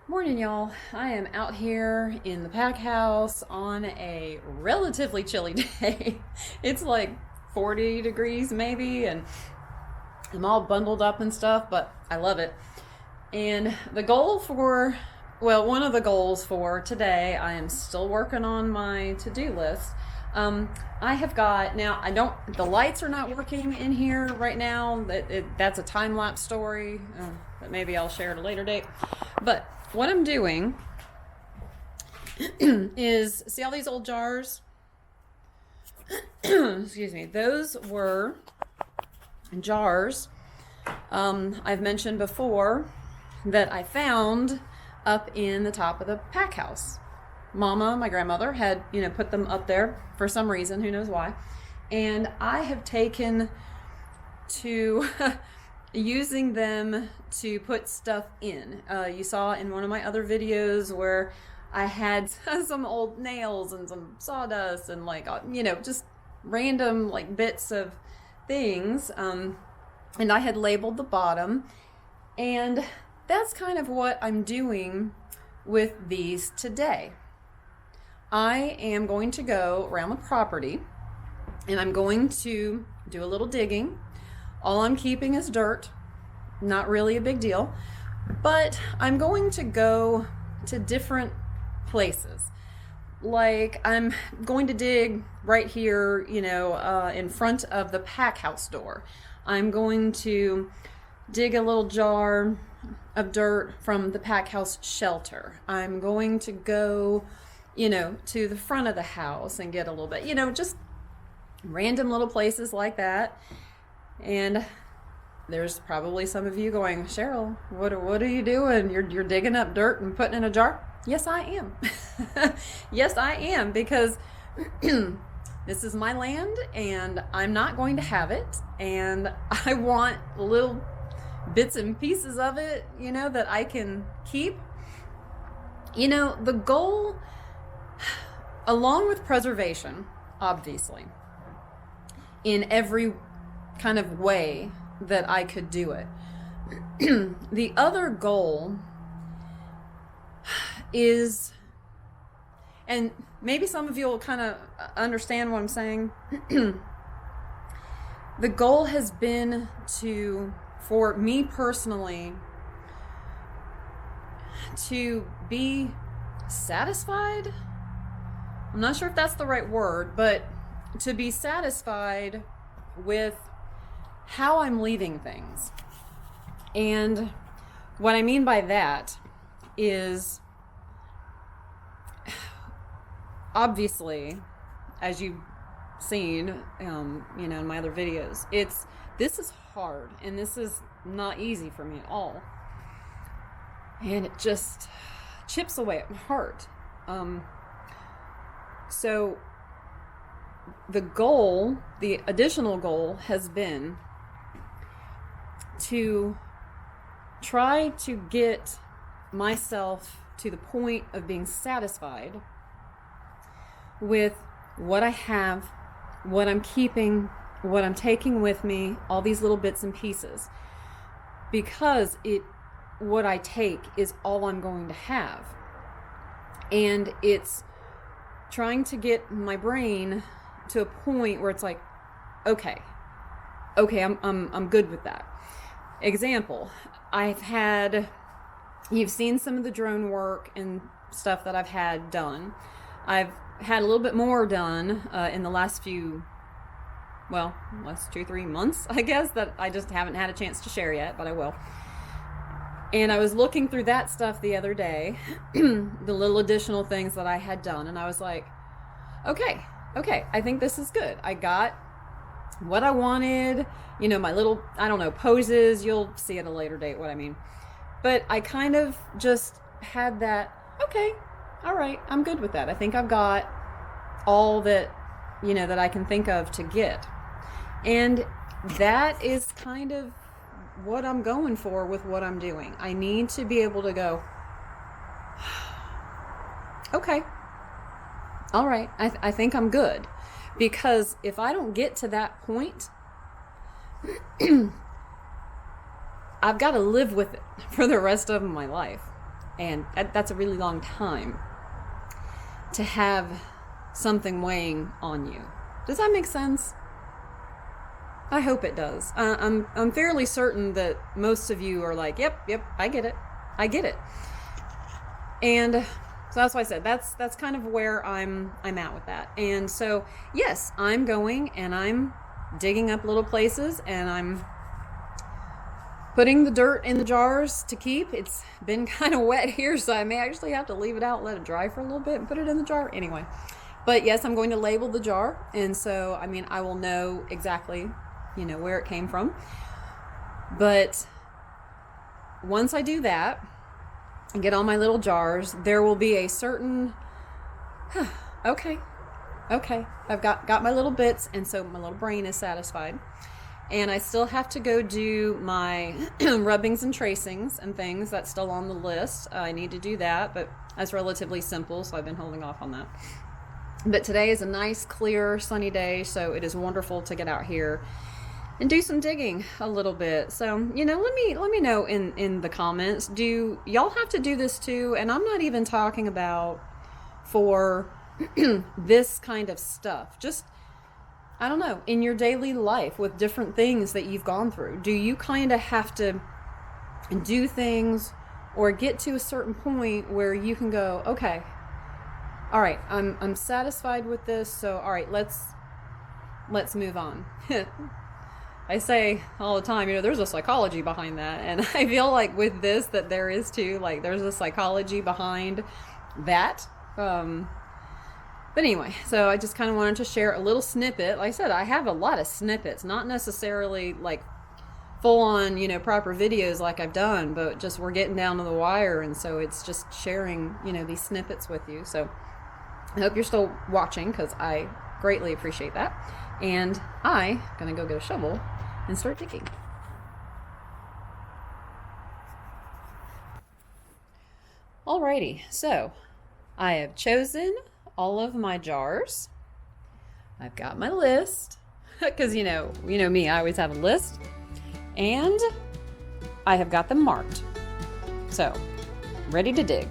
Morning, y'all. I am out here in the pack house on a relatively chilly day. It's like 40 degrees maybe, and I'm all bundled up and stuff, but I love it. And one of the goals for today, I am still working on my to-do list. I have got, now the lights are not working in here right now. That's a time-lapse story, but maybe I'll share at a later date. But what I'm doing is, see all these old jars? Excuse me. Those were jars I've mentioned before that I found up in the top of the pack house. Mama, my grandmother, had, put them up there for some reason, who knows why. And I have taken to using them to put stuff in. You saw in one of my other videos where I had some old nails and some sawdust and just random bits of things. And I had labeled the bottom, and that's kind of what I'm doing with these today. I am going to go around the property and I'm going to do a little digging. All I'm keeping is dirt, not really a big deal, but I'm going to go to different places. Like, I'm going to dig right here, in front of the pack house door. I'm going to dig a little jar of dirt from the pack house shelter. I'm going to go, to the front of the house and get a little bit, just random little places like that. And there's probably some of you going, Cheryl, what are you doing? You're digging up dirt and putting in a jar? Yes, I am. Yes, I am, because this is my land and I'm not going to have it. And I want little bits and pieces of it, that I can keep. The goal, along with preservation, obviously, in every kind of way that I could do it. The other goal is, and maybe some of you will kind of understand what I'm saying. The goal has been for me personally, to be satisfied. I'm not sure if that's the right word, but to be satisfied with how I'm leaving things. And what I mean by that is, obviously, as you've seen, in my other videos, this is hard and this is not easy for me at all. And it just chips away at my heart. So the additional goal has been to try to get myself to the point of being satisfied with what I have, what I'm keeping, what I'm taking with me, all these little bits and pieces. Because what I take is all I'm going to have. And it's trying to get my brain to a point where it's like, okay, I'm good with that. Example, you've seen some of the drone work and stuff that I've had done. I've had a little bit more done in the last 2-3 months, I guess, that I just haven't had a chance to share yet, but I will. And I was looking through that stuff the other day, the little additional things that I had done, and I was like, okay, I think this is good. I got what I wanted, my little, poses. You'll see at a later date what I mean. But I kind of just had that, okay, all right, I'm good with that. I think I've got all that, that I can think of to get. And that is kind of what I'm going for with what I'm doing. I need to be able to go, okay, all right, I think I'm good. Because if I don't get to that point, I've got to live with it for the rest of my life. And that's a really long time to have something weighing on you. Does that make sense? I hope it does. I'm fairly certain that most of you are like, yep, I get it. And so that's why I said that's kind of where I'm at with that. And so yes, I'm going and I'm digging up little places and I'm putting the dirt in the jars to keep. It's been kind of wet here, so I may actually have to leave it out, let it dry for a little bit and put it in the jar anyway. But yes, I'm going to label the jar, and so I mean I will know exactly where it came from. But once I do that and get all my little jars, there will be a certain okay, I've got my little bits, and so my little brain is satisfied. And I still have to go do my rubbings and tracings and things. That's still on the list. I need to do that, but that's relatively simple, so I've been holding off on that. But today is a nice, clear, sunny day, so it is wonderful to get out here and do some digging a little bit. So, let me know in the comments, do y'all have to do this too? And I'm not even talking about for this kind of stuff. Just, I don't know, in your daily life with different things that you've gone through. Do you kind of have to do things or get to a certain point where you can go, okay, all right, I'm satisfied with this, so all right, let's move on. I say all the time, there's a psychology behind that, and I feel like with this that there is too. Like there's a psychology behind that. But anyway, so I just kind of wanted to share a little snippet. Like I said, I have a lot of snippets, not necessarily like full on, proper videos like I've done, but just we're getting down to the wire, and so it's just sharing, these snippets with you. So I hope you're still watching, because I greatly appreciate that. And I'm gonna go get a shovel and start digging. Alrighty, so I have chosen all of my jars. I've got my list, because you know me, I always have a list, and I have got them marked. So, ready to dig.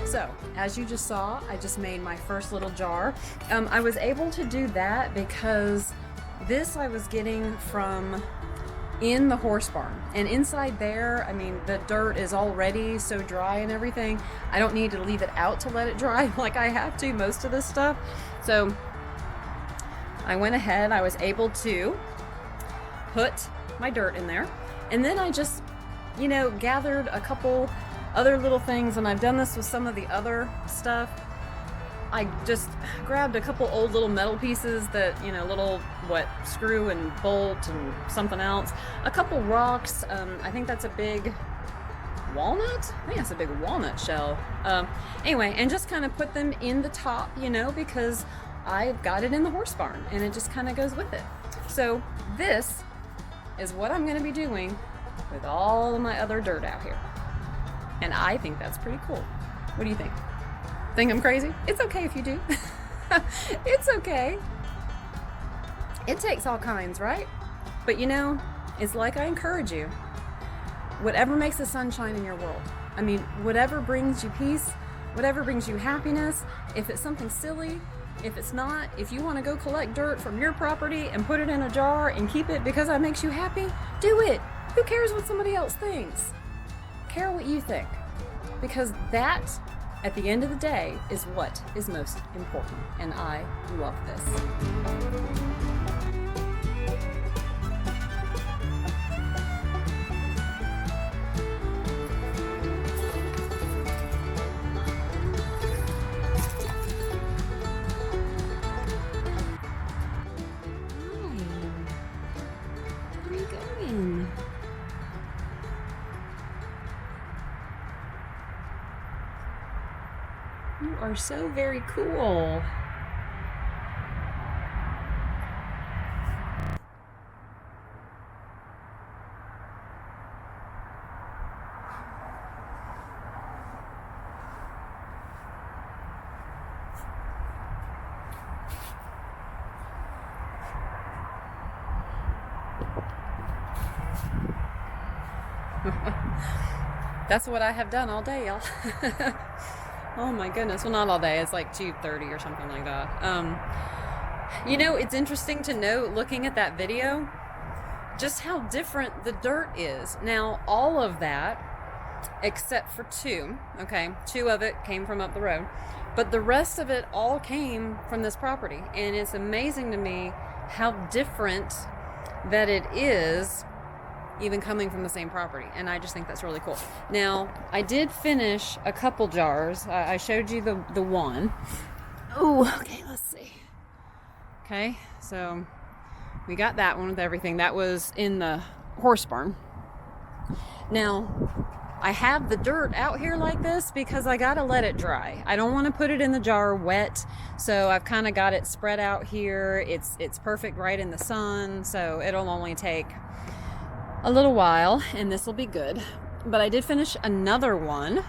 So, as you just saw, I just made my first little jar. I was able to do that because this I was getting from in the horse barn. And inside there, I mean, the dirt is already so dry and everything. I don't need to leave it out to let it dry like I have to most of this stuff. So, I went ahead, I was able to put my dirt in there. And then I just, gathered a couple other little things, and I've done this with some of the other stuff. I just grabbed a couple old little metal pieces that, little, screw and bolt and something else. A couple rocks. I think that's a big walnut? I think that's a big walnut shell. Anyway, and just kind of put them in the top, because I've got it in the horse barn, and it just kind of goes with it. So this is what I'm going to be doing with all of my other dirt out here. And I think that's pretty cool. What do you think? Think I'm crazy? It's okay if you do. It's okay. It takes all kinds, right? But is like I encourage you, whatever makes the sun shine in your world. I mean, whatever brings you peace, whatever brings you happiness, if it's something silly, if it's not, if you want to go collect dirt from your property and put it in a jar and keep it because that makes you happy, do it. Who cares what somebody else thinks? Care what you think. Because that, at the end of the day, is what is most important. And I love this. You are so very cool. That's what I have done all day, y'all. Oh my goodness. Well, not all day. It's like 2:30 or something like that. You know, it's interesting to note, looking at that video, just how different the dirt is. Now, all of that, except for two of it came from up the road, but the rest of it all came from this property. And it's amazing to me how different that it is, even coming from the same property. And I just think that's really cool. Now, I did finish a couple jars. I showed you the one. Oh, okay, let's see. Okay, so we got that one with everything. That was in the horse barn. Now, I have the dirt out here like this because I gotta let it dry. I don't want to put it in the jar wet, so I've kind of got it spread out here. It's perfect right in the sun, so it'll only take a little while and this will be good. But I did finish another one.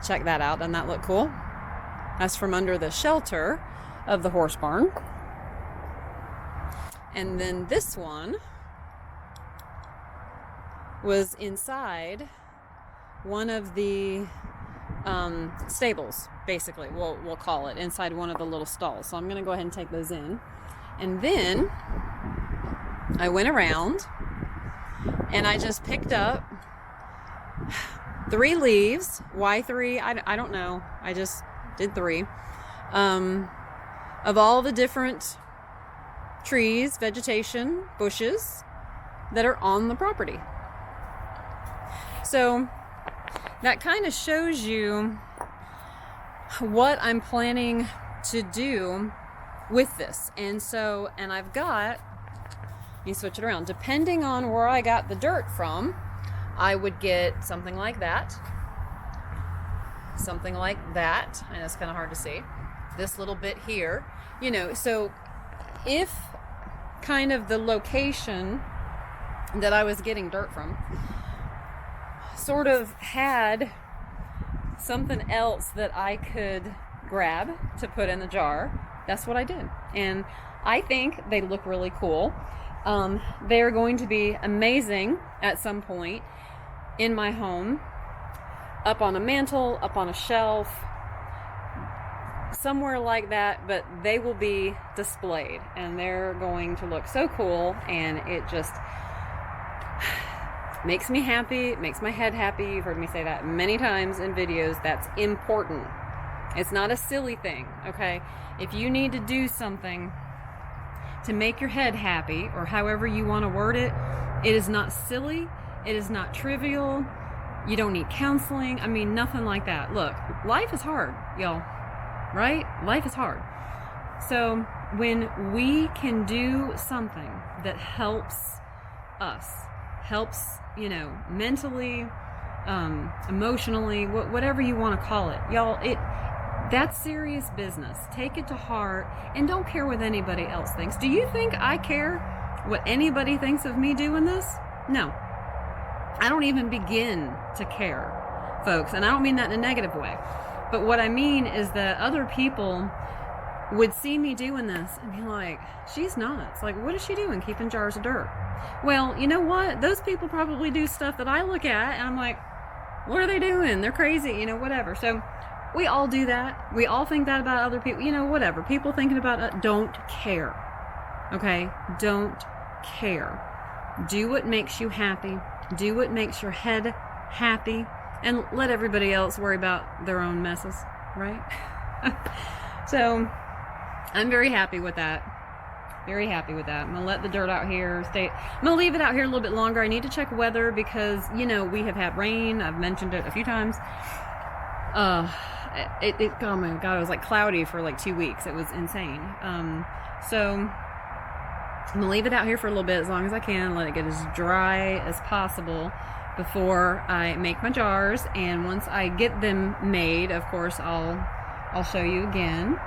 Check that out. Doesn't that look cool? That's from under the shelter of the horse barn. And then this one was inside one of the stables, basically. We'll call it, inside one of the little stalls. So I'm going to go ahead and take those in. And then I went around and I just picked up 3 leaves. Why 3? I don't know. I just did 3. Of all the different trees, vegetation, bushes that are on the property. So that kind of shows you what I'm planning to do with this. And I've got, let me switch it around. Depending on where I got the dirt from, I would get something like that. Something like that. I know it's kind of hard to see. This little bit here. You know, so if kind of the location that I was getting dirt from sort of had something else that I could grab to put in the jar, that's what I did. And I think they look really cool. They're going to be amazing at some point in my home, up on a mantle, up on a shelf, somewhere like that, but they will be displayed and they're going to look so cool, and it just makes me happy, it makes my head happy. You've heard me say that many times in videos. That's important. It's not a silly thing, okay? If you need to do something to make your head happy, or however you want to word it, it is not silly, it is not trivial, you don't need counseling, I mean, nothing like that. Look, life is hard, y'all, right? Life is hard. So when we can do something that helps us, helps, you know, mentally, emotionally, whatever you want to call it, y'all, that's serious business. Take it to heart and don't care what anybody else thinks. Do you think I care what anybody thinks of me doing this? No. I don't even begin to care, folks. And I don't mean that in a negative way. But what I mean is that other people would see me doing this and be like, she's nuts. Like, what is she doing keeping jars of dirt? Well, you know what? Those people probably do stuff that I look at and I'm like, what are they doing? They're crazy, you know, whatever. So we all do that. We all think that about other people, you know, whatever. People thinking about it, don't care. Okay? Don't care. Do what makes you happy. Do what makes your head happy. And let everybody else worry about their own messes, right? So I'm very happy with that. Very happy with that. I'm going to let the dirt out here stay. I'm going to leave it out here a little bit longer. I need to check weather because, you know, we have had rain. I've mentioned it a few times. Oh my God, it was like cloudy for like 2 weeks. It was insane. So I'm going to leave it out here for a little bit as long as I can. Let it get as dry as possible before I make my jars. And once I get them made, of course, I'll show you again.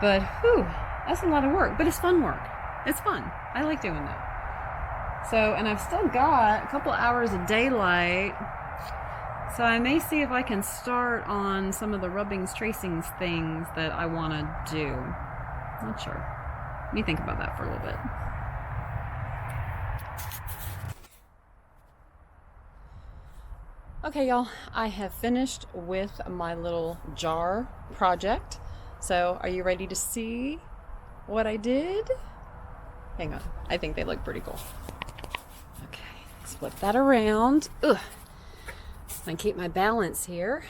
But, whew, that's a lot of work, but it's fun work. It's fun. I like doing that. So, and I've still got a couple hours of daylight. So I may see if I can start on some of the rubbings, tracings things that I want to do. Not sure. Let me think about that for a little bit. Okay, y'all, I have finished with my little jar project. So are you ready to see what I did? Hang on, I think they look pretty cool. Okay, let's flip that around. Ugh. I keep my balance here.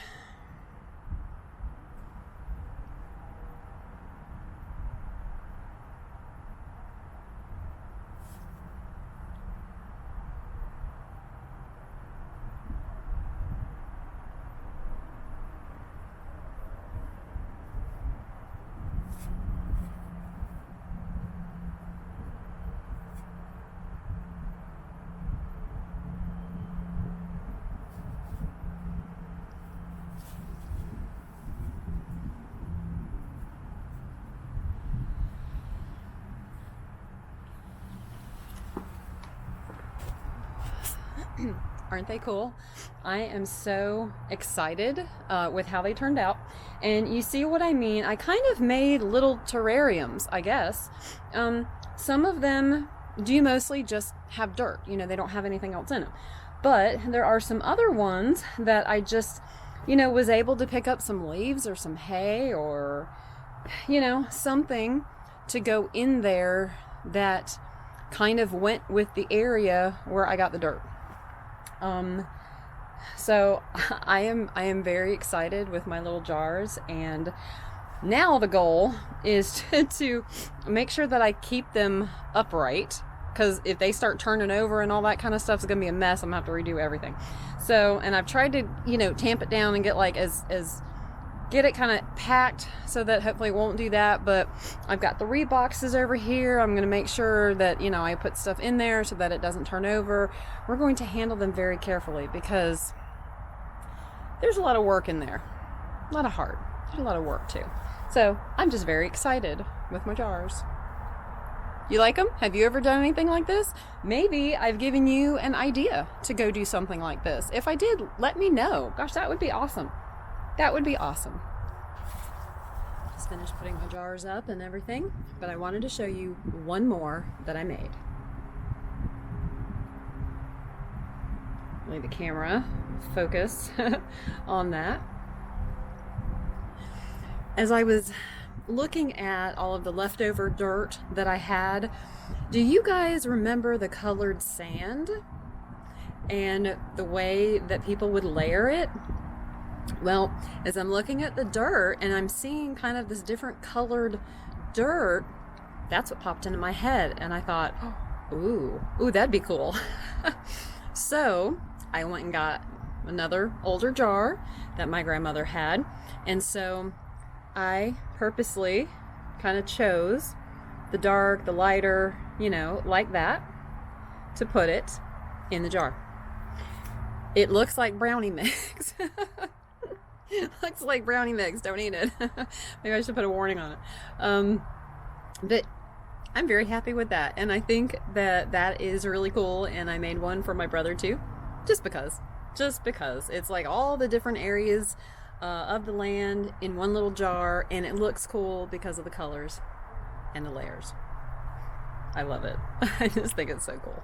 Aren't they cool? I am so excited with how they turned out. And you see what I mean? I kind of made little terrariums, I guess. Some of them do mostly just have dirt. You know, they don't have anything else in them. But there are some other ones that I just, you know, was able to pick up some leaves or some hay or, you know, something to go in there that kind of went with the area where I got the dirt. So I am very excited with my little jars, and now the goal is to make sure that I keep them upright, because if they start turning over and all that kind of stuff, it's gonna be a mess. I'm gonna have to redo everything. So, and I've tried to, you know, tamp it down and get like get it kind of packed so that hopefully it won't do that. But I've got 3 boxes over here. I'm going to make sure that, you know, I put stuff in there so that it doesn't turn over. We're going to handle them very carefully because there's a lot of work in there. A lot of heart. There's a lot of work too. So I'm just very excited with my jars. You like them? Have you ever done anything like this? Maybe I've given you an idea to go do something like this. If I did, let me know. Gosh, that would be awesome. That would be awesome. Just finished putting my jars up and everything, but I wanted to show you one more that I made. Let the camera focus on that. As I was looking at all of the leftover dirt that I had, do you guys remember the colored sand and the way that people would layer it? Well, as I'm looking at the dirt and I'm seeing kind of this different colored dirt, that's what popped into my head. And I thought, ooh, that'd be cool. So I went and got another older jar that my grandmother had. And so I purposely kind of chose the dark, the lighter, you know, like that, to put it in the jar. It looks like brownie mix. Looks like brownie mix. Don't eat it. Maybe I should put a warning on it. But I'm very happy with that. And I think that that is really cool. And I made one for my brother too. Just because. It's like all the different areas of the land in one little jar, and it looks cool because of the colors and the layers. I love it. I just think it's so cool.